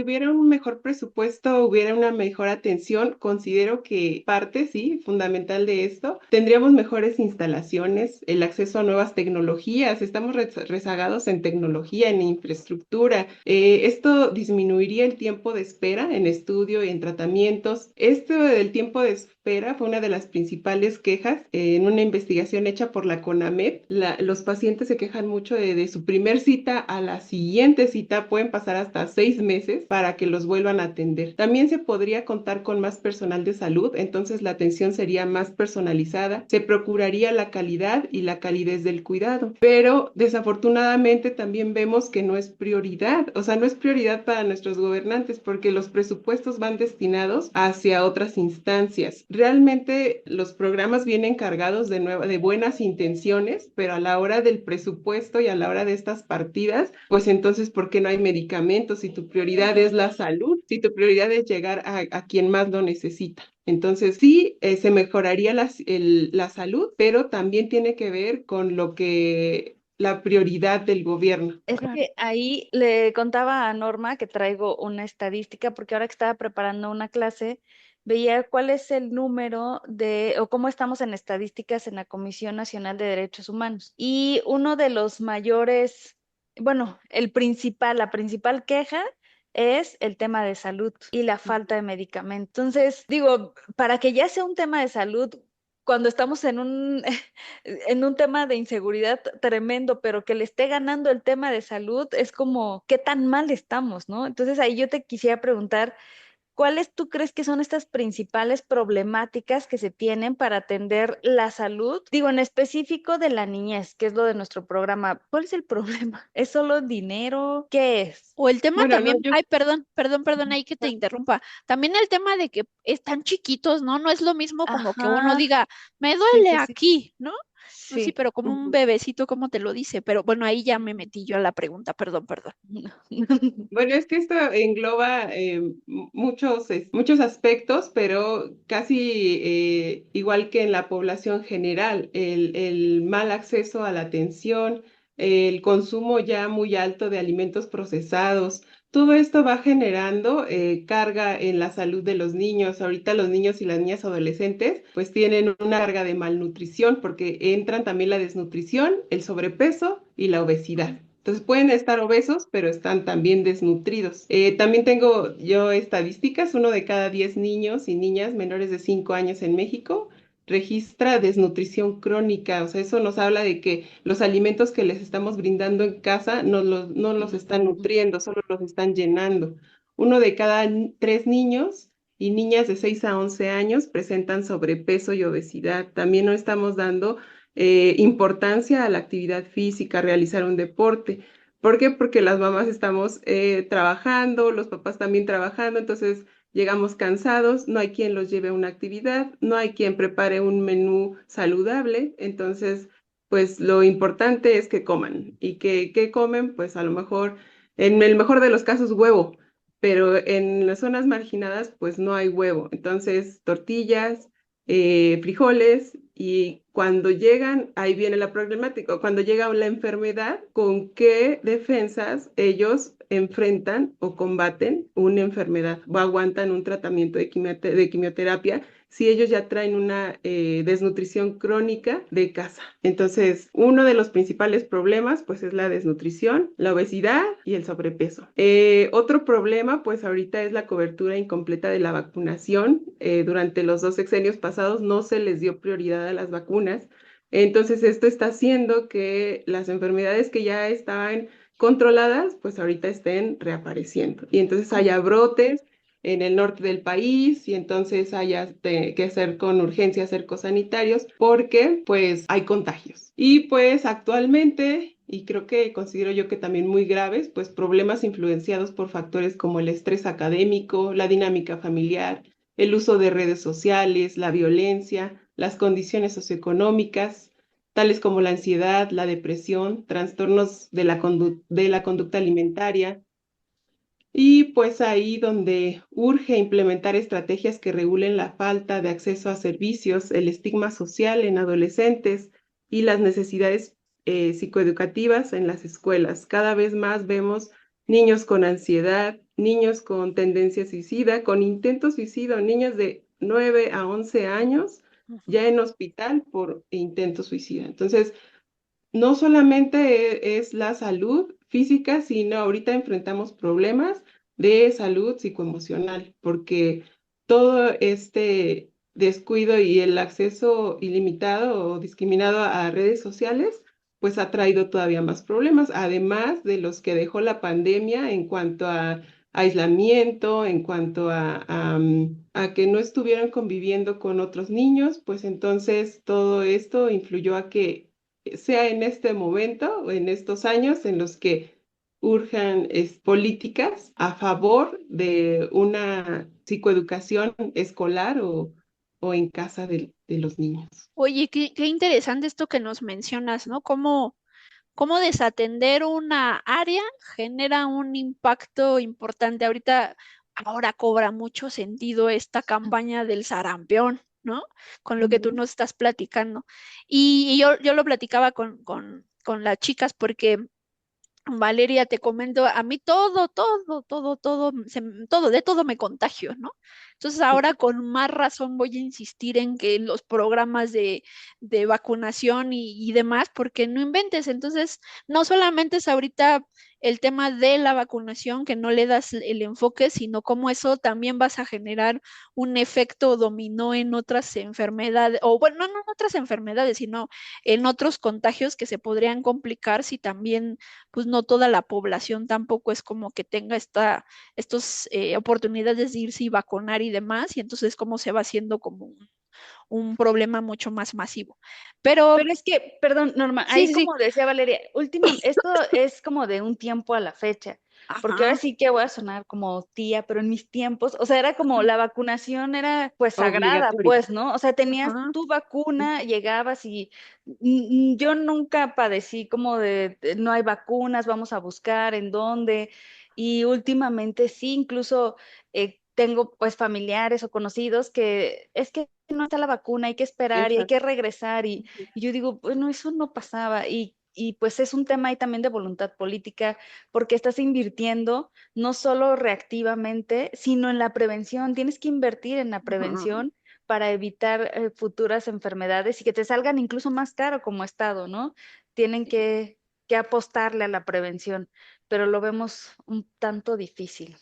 hubiera un mejor presupuesto, hubiera una mejor atención, considero que parte, sí, fundamental de esto, tendríamos mejores instalaciones, el acceso a nuevas tecnologías, estamos rezagados en tecnología, en infraestructura, esto disminuiría el tiempo de espera en estudio y en tratamientos. Esto del tiempo de espera fue una de las principales quejas en una investigación hecha por la CONAMED. Los pacientes se quejan mucho de su primer cita a la siguiente cita, pueden pasar hasta 6 meses para que los vuelvan a atender. También se podría contar con más personal de salud, entonces la atención sería más personalizada, se procuraría la calidad y la calidez del cuidado, pero desafortunadamente también vemos que no es prioridad, o sea, no es prioridad para nuestros gobernantes porque los presupuestos van destinados hacia otras instancias. Realmente los programas vienen cargados de buenas intenciones, pero a la hora del presupuesto y a la hora de estas partidas, pues entonces, ¿por qué no hay medicamentos? Si tu prioridad es la salud, si tu prioridad es llegar a quien más lo necesita. Entonces, sí, se mejoraría la salud, pero también tiene que ver con la prioridad del gobierno. Es que ahí le contaba a Norma que traigo una estadística, porque ahora que estaba preparando una clase, veía cuál es el número o cómo estamos en estadísticas en la Comisión Nacional de Derechos Humanos. Y uno de los mayores, bueno, la principal queja es el tema de salud y la falta de medicamentos. Entonces, digo, para que ya sea un tema de salud, cuando estamos en un tema de inseguridad tremendo, pero que le esté ganando el tema de salud, es como, ¿qué tan mal estamos, no? Entonces ahí yo te quisiera preguntar, ¿cuáles tú crees que son estas principales problemáticas que se tienen para atender la salud? Digo, en específico de la niñez, que es lo de nuestro programa. ¿Cuál es el problema? ¿Es solo dinero? ¿Qué es? O el tema Bueno, no, también, ay, perdón, ahí que te interrumpa. También el tema de que están chiquitos, ¿no? No es lo mismo como que uno Ajá, diga, me sí, duele sí, sí, aquí, ¿no? Pues sí, sí. pero como un bebecito, ¿cómo te lo dice? Pero bueno, ahí ya me metí yo a la pregunta, perdón. Bueno, es que esto engloba muchos aspectos, pero casi igual que en la población general, el mal acceso a la atención, el consumo ya muy alto de alimentos procesados, todo esto va generando carga en la salud de los niños. Ahorita los niños y las niñas adolescentes pues tienen una carga de malnutrición porque entran también la desnutrición, el sobrepeso y la obesidad. Entonces pueden estar obesos, pero están también desnutridos. También tengo yo estadísticas, 1 de cada 10 niños y niñas menores de 5 años en México registra desnutrición crónica. O sea, eso nos habla de que los alimentos que les estamos brindando en casa no los están nutriendo, solo los están llenando. 1 de cada 3 niños y niñas de 6 a 11 años presentan sobrepeso y obesidad. También no estamos dando importancia a la actividad física, realizar un deporte. ¿Por qué? Porque las mamás estamos trabajando, los papás también trabajando, entonces llegamos cansados, no hay quien los lleve a una actividad, no hay quien prepare un menú saludable, entonces pues lo importante es que coman. ¿Y qué comen? Pues a lo mejor, en el mejor de los casos, huevo, pero en las zonas marginadas pues no hay huevo, entonces tortillas, frijoles, y cuando llegan, ahí viene la problemática, cuando llega la enfermedad, ¿con qué defensas ellos enfrentan o combaten una enfermedad o aguantan un tratamiento de quimioterapia si ellos ya traen una desnutrición crónica de casa? Entonces, uno de los principales problemas pues es la desnutrición, la obesidad y el sobrepeso. Otro problema pues ahorita es la cobertura incompleta de la vacunación. Durante los 2 sexenios pasados no se les dio prioridad a las vacunas. Entonces, esto está haciendo que las enfermedades que ya estaban controladas, pues ahorita estén reapareciendo. Y entonces haya brotes en el norte del país y entonces haya que hacer con urgencia cercos sanitarios porque pues hay contagios. Y pues actualmente, y creo que considero yo que también muy graves, pues problemas influenciados por factores como el estrés académico, la dinámica familiar, el uso de redes sociales, la violencia, las condiciones socioeconómicas, tales como la ansiedad, la depresión, trastornos de la conducta alimentaria, y pues ahí donde urge implementar estrategias que regulen la falta de acceso a servicios, el estigma social en adolescentes y las necesidades psicoeducativas en las escuelas. Cada vez más vemos niños con ansiedad, niños con tendencia suicida, con intento suicida, niños de 9 a 11 años ya en hospital por intento suicida. Entonces, no solamente es la salud física, sino ahorita enfrentamos problemas de salud psicoemocional, porque todo este descuido y el acceso ilimitado o discriminado a redes sociales, pues ha traído todavía más problemas, además de los que dejó la pandemia en cuanto a aislamiento, en cuanto a que no estuvieran conviviendo con otros niños, pues entonces todo esto influyó a que sea en este momento o en estos años en los que urjan políticas a favor de una psicoeducación escolar o en casa de los niños. Oye, qué interesante esto que nos mencionas, ¿no? Cómo desatender una área genera un impacto importante. Ahora cobra mucho sentido esta campaña del sarampión, ¿no? Con lo que tú Ujú. nos estás platicando. Y yo lo platicaba con las chicas porque Valeria, te comento, a mí de todo me contagio, ¿no? Entonces ahora con más razón voy a insistir en que los programas de vacunación y demás, porque no inventes. Entonces, no solamente es ahorita el tema de la vacunación, que no le das el enfoque, sino cómo eso también vas a generar un efecto dominó en otras enfermedades, o bueno, no en otras enfermedades, sino en otros contagios que se podrían complicar si también pues no toda la población tampoco es como que tenga estos oportunidades de irse y vacunar y demás, y entonces cómo se va haciendo como un problema mucho más masivo. Pero Pero es que, perdón, Norma, sí, ahí sí, sí, como decía Valeria, esto es como de un tiempo a la fecha, porque ahora ajá, sí que voy a sonar como tía, pero en mis tiempos, o sea, era como la vacunación era pues sagrada, Obligatorio. pues, ¿no? O sea, tenías ajá, tu vacuna, llegabas y yo nunca padecí como de no hay vacunas, vamos a buscar en dónde, y últimamente sí, incluso tengo pues familiares o conocidos que es que no está la vacuna, hay que esperar y hay Exacto. que regresar y yo digo, bueno, eso no pasaba y pues es un tema ahí también de voluntad política porque estás invirtiendo no solo reactivamente, sino en la prevención. Tienes que invertir en la ajá. prevención para evitar futuras enfermedades y que te salgan incluso más caro como Estado, ¿no? Tienen que apostarle a la prevención, pero lo vemos un tanto difícil.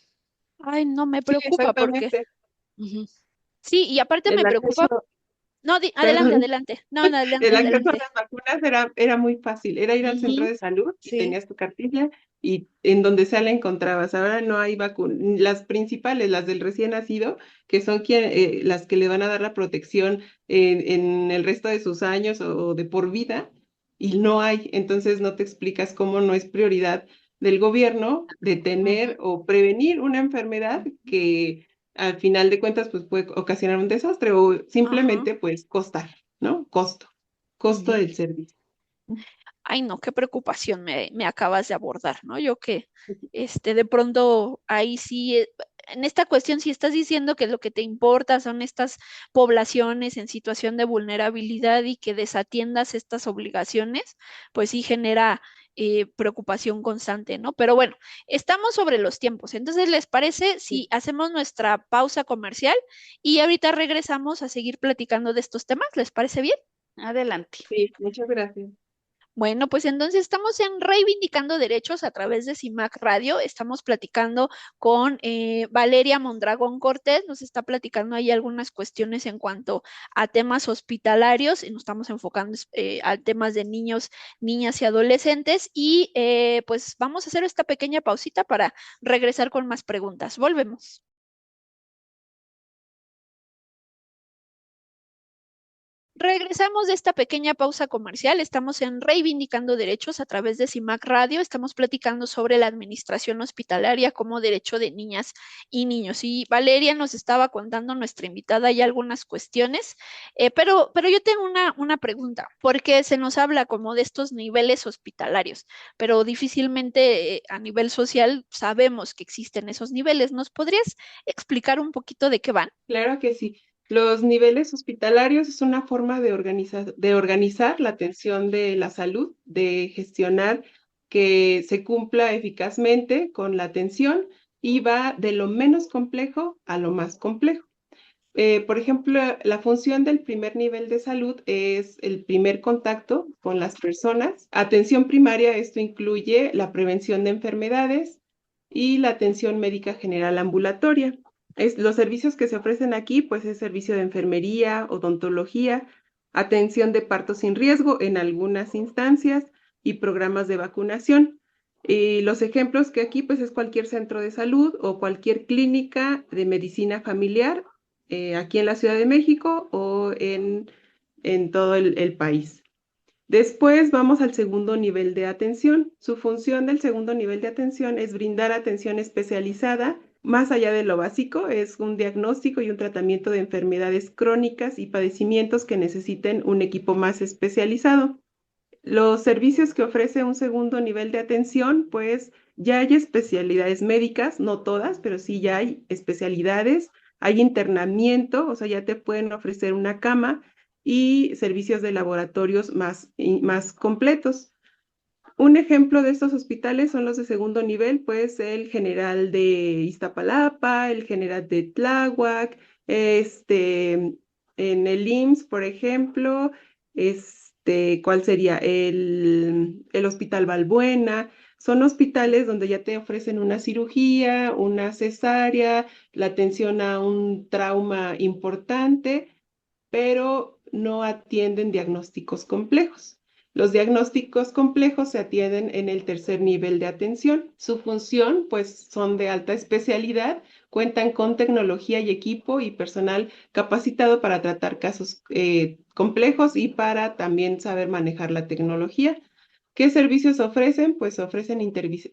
Ay, no me Sí, preocupa porque exactamente. Ujú. sí, y aparte me El preocupa, acceso, no, adelante, perdón, adelante, no, no, el adelante, acceso a adelante. las vacunas era muy fácil, era ir al centro Ujú. de salud y Sí. tenías tu cartilla y en donde sea la encontrabas. Ahora no hay vacunas, las principales, las del recién nacido, que son las que le van a dar la protección en el resto de sus años o de por vida, y no hay. Entonces no te explicas cómo no es prioridad del gobierno detener o prevenir una enfermedad que al final de cuentas pues puede ocasionar un desastre o Ajá. simplemente pues costar. ¿No? Costo Ujú. del servicio. Ay, no, qué preocupación me acabas de abordar, ¿no? Yo que, de pronto ahí sí, en esta cuestión, si estás diciendo que lo que te importa son estas poblaciones en situación de vulnerabilidad y que desatiendas estas obligaciones, pues sí genera preocupación constante, ¿no? Pero bueno, estamos sobre los tiempos. Entonces, ¿les parece Sí. si hacemos nuestra pausa comercial y ahorita regresamos a seguir platicando de estos temas? ¿Les parece bien? Adelante. Sí, muchas gracias. Bueno, pues entonces estamos en Reivindicando Derechos a través de CIMAC Radio. Estamos platicando con Valeria Mondragón Cortés. Nos está platicando ahí algunas cuestiones en cuanto a temas hospitalarios y nos estamos enfocando a temas de niños, niñas y adolescentes. Y pues vamos a hacer esta pequeña pausita para regresar con más preguntas. Volvemos. Regresamos de esta pequeña pausa comercial. Estamos en Reivindicando Derechos a través de CIMAC Radio. Estamos platicando sobre la administración hospitalaria como derecho de niñas y niños. Y Valeria nos estaba contando, nuestra invitada, ya algunas cuestiones, pero yo tengo una pregunta, porque se nos habla como de estos niveles hospitalarios, pero difícilmente a nivel social sabemos que existen esos niveles. ¿Nos podrías explicar un poquito de qué van? Claro que sí. Los niveles hospitalarios es una forma de organizar la atención de la salud, de gestionar que se cumpla eficazmente con la atención y va de lo menos complejo a lo más complejo. Por ejemplo, la función del primer nivel de salud es el primer contacto con las personas. Atención primaria, esto incluye la prevención de enfermedades y la atención médica general ambulatoria. Los servicios que se ofrecen aquí, pues es servicio de enfermería, odontología, atención de parto sin riesgo en algunas instancias y programas de vacunación. Y los ejemplos que aquí, pues es cualquier centro de salud o cualquier clínica de medicina familiar aquí en la Ciudad de México o en todo el país. Después vamos al segundo nivel de atención. Su función del segundo nivel de atención es brindar atención especializada. Más allá de lo básico, es un diagnóstico y un tratamiento de enfermedades crónicas y padecimientos que necesiten un equipo más especializado. Los servicios que ofrece un segundo nivel de atención, pues ya hay especialidades médicas, no todas, pero sí ya hay especialidades, hay internamiento, o sea, ya te pueden ofrecer una cama y servicios de laboratorios más completos. Un ejemplo de estos hospitales son los de segundo nivel, pues el General de Iztapalapa, el General de Tláhuac, en el IMSS, por ejemplo, ¿cuál sería? El Hospital Balbuena. Son hospitales donde ya te ofrecen una cirugía, una cesárea, la atención a un trauma importante, pero no atienden diagnósticos complejos. Los diagnósticos complejos se atienden en el tercer nivel de atención. Su función, pues, son de alta especialidad, cuentan con tecnología y equipo y personal capacitado para tratar casos complejos y para también saber manejar la tecnología. ¿Qué servicios ofrecen? Pues ofrecen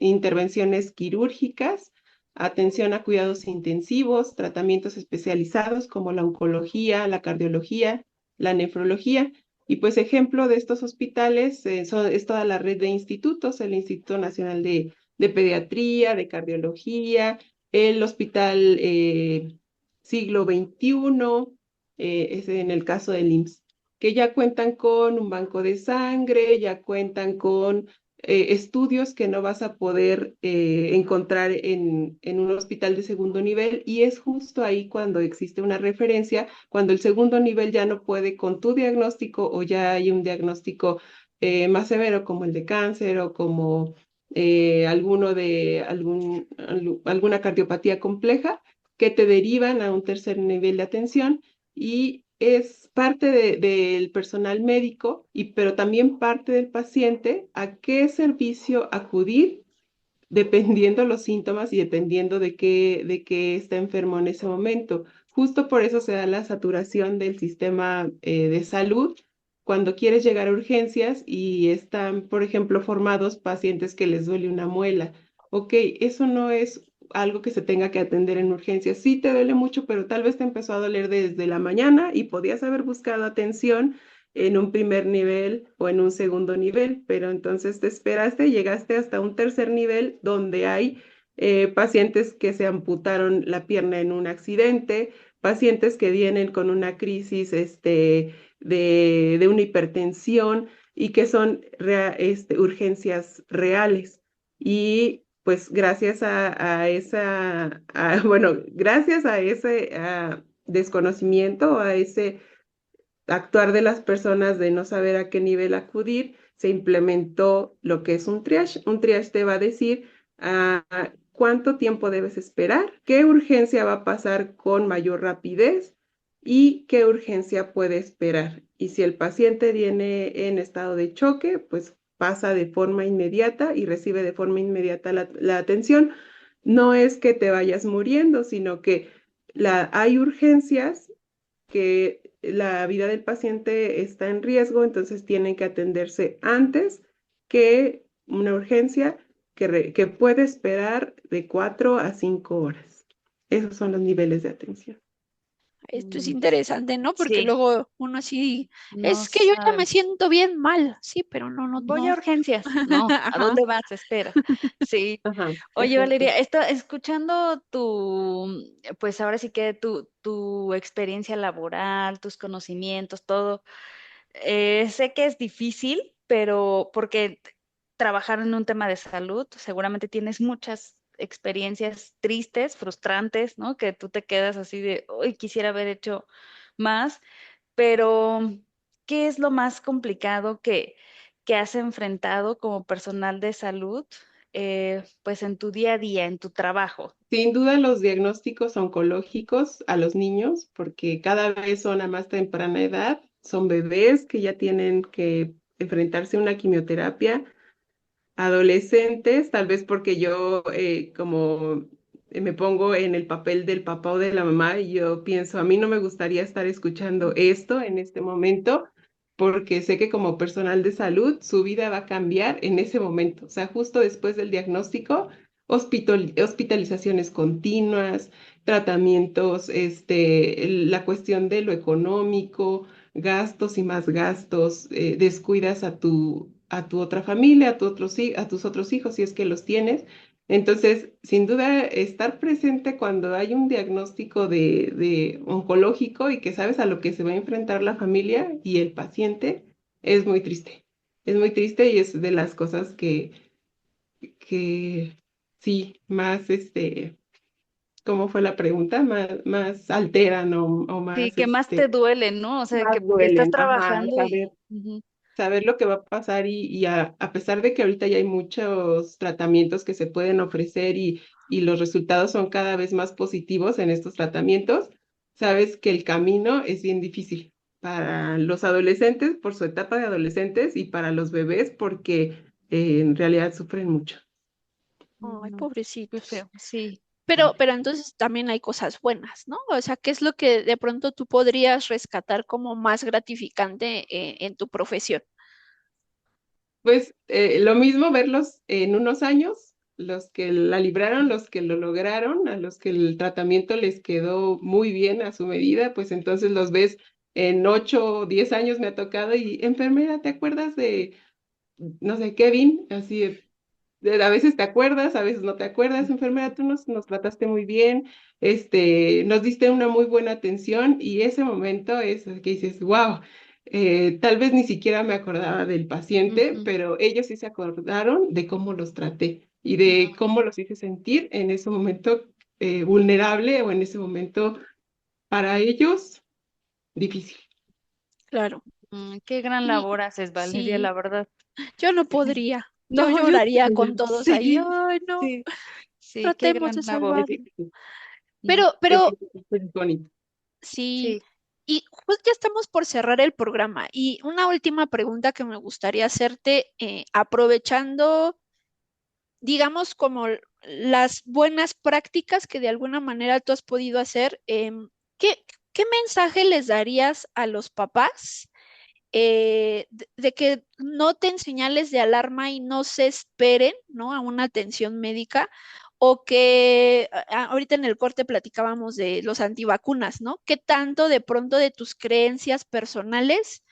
intervenciones quirúrgicas, atención a cuidados intensivos, tratamientos especializados como la oncología, la cardiología, la nefrología. Y pues ejemplo de estos hospitales es toda la red de institutos, el Instituto Nacional de Pediatría, de Cardiología, el Hospital Siglo XXI, es en el caso del IMSS, que ya cuentan con un banco de sangre, ya cuentan con estudios que no vas a poder encontrar en un hospital de segundo nivel, y es justo ahí cuando existe una referencia, cuando el segundo nivel ya no puede con tu diagnóstico o ya hay un diagnóstico más severo como el de cáncer o como alguna cardiopatía compleja, que te derivan a un tercer nivel de atención, y es parte del personal médico, pero también parte del paciente a qué servicio acudir dependiendo los síntomas y dependiendo de qué está enfermo en ese momento. Justo por eso se da la saturación del sistema de salud cuando quieres llegar a urgencias y están, por ejemplo, formados pacientes que les duele una muela. Ok, eso no es algo que se tenga que atender en urgencias. Sí te duele mucho, pero tal vez te empezó a doler desde la mañana y podías haber buscado atención en un primer nivel o en un segundo nivel, pero entonces te esperaste y llegaste hasta un tercer nivel donde hay pacientes que se amputaron la pierna en un accidente, pacientes que vienen con una crisis de una hipertensión y que son urgencias reales. Y pues gracias gracias a ese desconocimiento, a ese actuar de las personas de no saber a qué nivel acudir, se implementó lo que es un triage. Un triage te va a decir cuánto tiempo debes esperar, qué urgencia va a pasar con mayor rapidez y qué urgencia puede esperar. Y si el paciente viene en estado de choque, pues pasa de forma inmediata y recibe de forma inmediata la atención. No es que te vayas muriendo, sino que hay urgencias que la vida del paciente está en riesgo, entonces tienen que atenderse antes que una urgencia que puede esperar de 4 a 5 horas. Esos son los niveles de atención. Esto es Mm, interesante, ¿no? Porque Sí, luego uno así, no es que yo ya me saben. siento bien mal, sí, pero no, no, Voy a no. urgencias. No, ¿a Ajá. dónde vas? Espera. Sí. Ajá, Oye, exacto. Valeria, escuchando pues ahora sí que tu experiencia laboral, tus conocimientos, todo, sé que es difícil, pero porque trabajar en un tema de salud, seguramente tienes muchas experiencias tristes, frustrantes, ¿no? Que tú te quedas así de, hoy quisiera haber hecho más, pero ¿qué es lo más complicado que has enfrentado como personal de salud, pues en tu día a día, en tu trabajo? Sin duda los diagnósticos oncológicos a los niños, porque cada vez son a más temprana edad, son bebés que ya tienen que enfrentarse a una quimioterapia, adolescentes, tal vez porque yo como me pongo en el papel del papá o de la mamá y yo pienso, a mí no me gustaría estar escuchando esto en este momento, porque sé que como personal de salud su vida va a cambiar en ese momento, o sea, justo después del diagnóstico, hospitalizaciones continuas, tratamientos, la cuestión de lo económico, gastos y más gastos, descuidas a tu otra familia, a tus otros hijos, si es que los tienes. Entonces, sin duda, estar presente cuando hay un diagnóstico de oncológico y que sabes a lo que se va a enfrentar la familia y el paciente es muy triste. Es muy triste y es de las cosas que sí, más, ¿cómo fue la pregunta? Más alteran o Sí, más, ¿qué más te duele, no? O sea, más que estás duelen. Ajá, trabajando y... Ujú. saber lo que va a pasar y a pesar de que ahorita ya hay muchos tratamientos que se pueden ofrecer y los resultados son cada vez más positivos en estos tratamientos, sabes que el camino es bien difícil para los adolescentes por su etapa de adolescentes y para los bebés porque en realidad sufren mucho. Ay, No, qué pobrecitos. feo, sí. Pero entonces también hay cosas buenas, ¿no? O sea, ¿qué es lo que de pronto tú podrías rescatar como más gratificante en tu profesión? Pues lo mismo verlos en unos años, los que la libraron, los que lo lograron, a los que el tratamiento les quedó muy bien a su medida, pues entonces los ves en 8 o 10 años me ha tocado y enfermera, ¿te acuerdas de, no sé, Kevin? Así, a veces te acuerdas, a veces no te acuerdas, enfermera, tú nos trataste muy bien, nos diste una muy buena atención y ese momento es el que dices, wow, tal vez ni siquiera me acordaba del paciente, Ujú. pero ellos sí se acordaron de cómo los traté y de cómo los hice sentir en ese momento vulnerable o en ese momento para ellos difícil. Claro. Qué gran Y labor haces, Valeria, sí, la verdad. yo no podría. Yo No, yo lloraría con también. todos ahí. Sí, Ay, no, sí, sí, qué tratemos de gran labor. Es salvarlo. difícil, Mm, Pero es bonito. sí, Sí. y pues ya estamos por cerrar el programa. Y una última pregunta que me gustaría hacerte, aprovechando, digamos, como las buenas prácticas que de alguna manera tú has podido hacer, ¿qué mensaje les darías a los papás? De que noten señales de alarma y no se esperen, ¿no? A una atención médica, o que ahorita en el corte platicábamos de los antivacunas, ¿no? ¿Qué tanto de pronto de tus creencias personales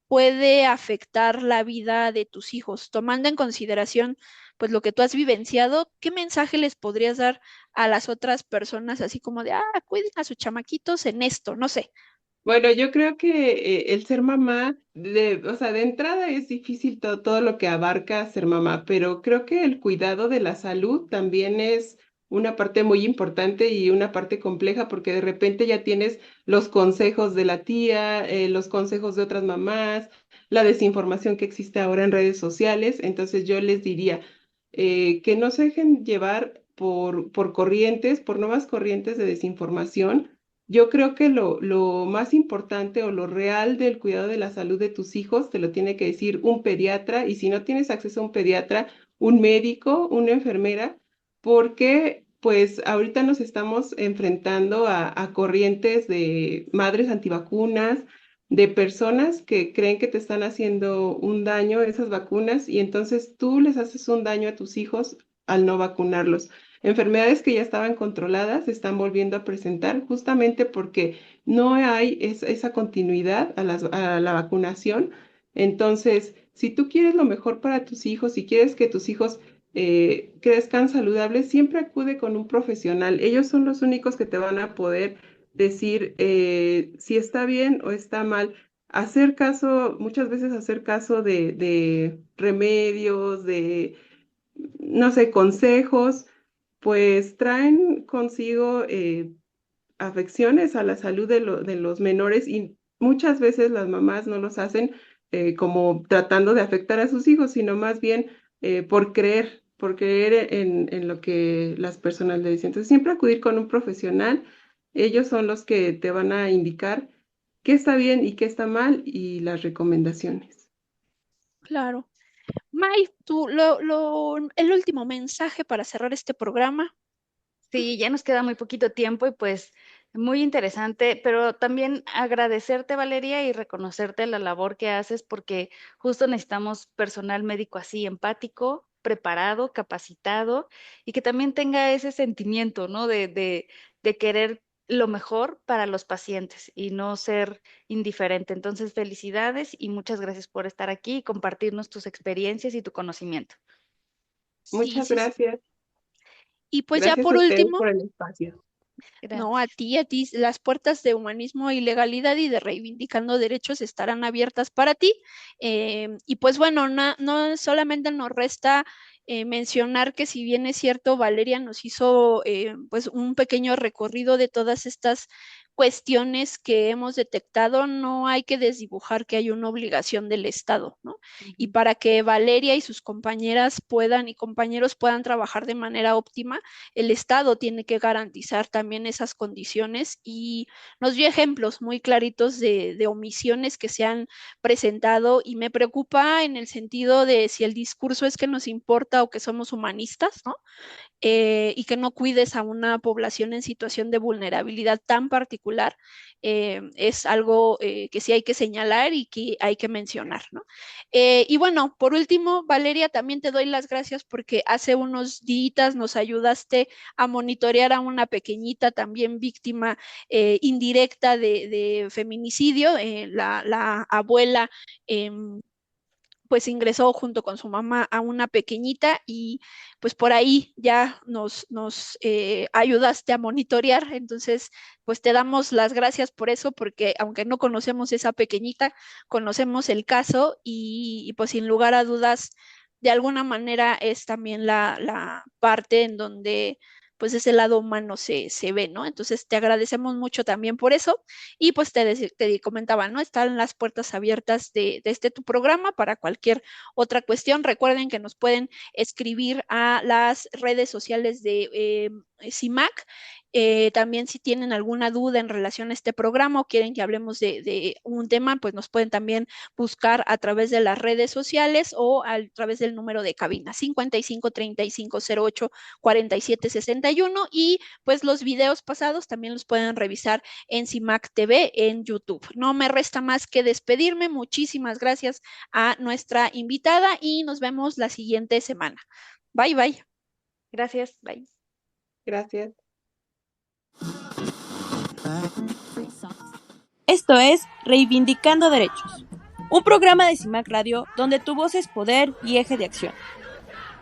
puede afectar la vida de tus hijos? Tomando en consideración, pues, lo que tú has vivenciado, ¿qué mensaje les podrías dar a las otras personas, así como de, cuiden a sus chamaquitos en esto, no sé? Bueno, yo creo que el ser mamá, o sea, de entrada es difícil todo lo que abarca ser mamá, pero creo que el cuidado de la salud también es una parte muy importante y una parte compleja porque de repente ya tienes los consejos de la tía, los consejos de otras mamás, la desinformación que existe ahora en redes sociales. Entonces yo les diría que no se dejen llevar por corrientes, por nuevas corrientes de desinformación. Yo creo que lo más importante o lo real del cuidado de la salud de tus hijos te lo tiene que decir un pediatra y si no tienes acceso a un pediatra, un médico, una enfermera, porque pues ahorita nos estamos enfrentando a corrientes de madres antivacunas, de personas que creen que te están haciendo un daño esas vacunas y entonces tú les haces un daño a tus hijos al no vacunarlos. Enfermedades que ya estaban controladas se están volviendo a presentar justamente porque no hay esa continuidad a la vacunación. Entonces, si tú quieres lo mejor para tus hijos, si quieres que tus hijos crezcan saludables, siempre acude con un profesional. Ellos son los únicos que te van a poder decir si está bien o está mal. Hacer caso, muchas veces hacer caso de remedios, de, no sé, consejos, pues traen consigo afecciones a la salud de los menores y muchas veces las mamás no los hacen como tratando de afectar a sus hijos, sino más bien por creer en lo que las personas le dicen. Entonces, siempre acudir con un profesional, ellos son los que te van a indicar qué está bien y qué está mal y las recomendaciones. Claro. May, el último mensaje para cerrar este programa. Sí, ya nos queda muy poquito tiempo y pues muy interesante, pero también agradecerte, Valeria, y reconocerte la labor que haces porque justo necesitamos personal médico así, empático, preparado, capacitado y que también tenga ese sentimiento, ¿no? De querer lo mejor para los pacientes y no ser indiferente. Entonces, felicidades y muchas gracias por estar aquí y compartirnos tus experiencias y tu conocimiento. Sí, Muchas sí, sí. gracias. Y pues ya Gracias a por ustedes último, por el espacio. no, a Gracias. ti, las puertas de humanismo y legalidad y de reivindicando derechos estarán abiertas para ti. Y pues bueno, no solamente nos resta mencionar que si bien es cierto, Valeria nos hizo pues un pequeño recorrido de todas estas cuestiones que hemos detectado, no hay que desdibujar que hay una obligación del Estado, ¿no? Y Ujú. para que Valeria y sus compañeras puedan y compañeros puedan trabajar de manera óptima, el Estado tiene que garantizar también esas condiciones y nos dio ejemplos muy claritos de omisiones que se han presentado y me preocupa en el sentido de si el discurso es que nos importa o que somos humanistas, ¿no? Y que no cuides a una población en situación de vulnerabilidad tan particular, es algo que sí hay que señalar y que hay que mencionar, ¿no? Y bueno, por último, Valeria, también te doy las gracias porque hace unos días nos ayudaste a monitorear a una pequeñita también víctima indirecta de feminicidio, la abuela. Pues ingresó junto con su mamá a una pequeñita y pues por ahí ya nos ayudaste a monitorear. Entonces, pues te damos las gracias por eso, porque aunque no conocemos esa pequeñita, conocemos el caso y pues sin lugar a dudas, de alguna manera es también la parte en donde pues ese lado humano se ve, ¿no? Entonces te agradecemos mucho también por eso. Y pues te comentaba, ¿no? Están las puertas abiertas de este tu programa para cualquier otra cuestión. Recuerden que nos pueden escribir a las redes sociales de CIMAC. También si tienen alguna duda en relación a este programa o quieren que hablemos de un tema, pues nos pueden también buscar a través de las redes sociales o a través del número de cabina 55 35 08 47 61 y pues los videos pasados también los pueden revisar en CIMAC TV en YouTube. No me resta más que despedirme. Muchísimas gracias a nuestra invitada y nos vemos la siguiente semana. Bye, bye. Gracias. Bye. Gracias. Esto es Reivindicando Derechos, un programa de CIMAC Radio donde tu voz es poder y eje de acción.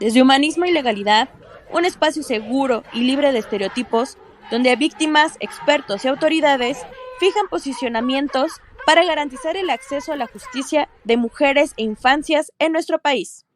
Desde Humanismo y Legalidad, un espacio seguro y libre de estereotipos, donde víctimas, expertos y autoridades fijan posicionamientos para garantizar el acceso a la justicia de mujeres e infancias en nuestro país.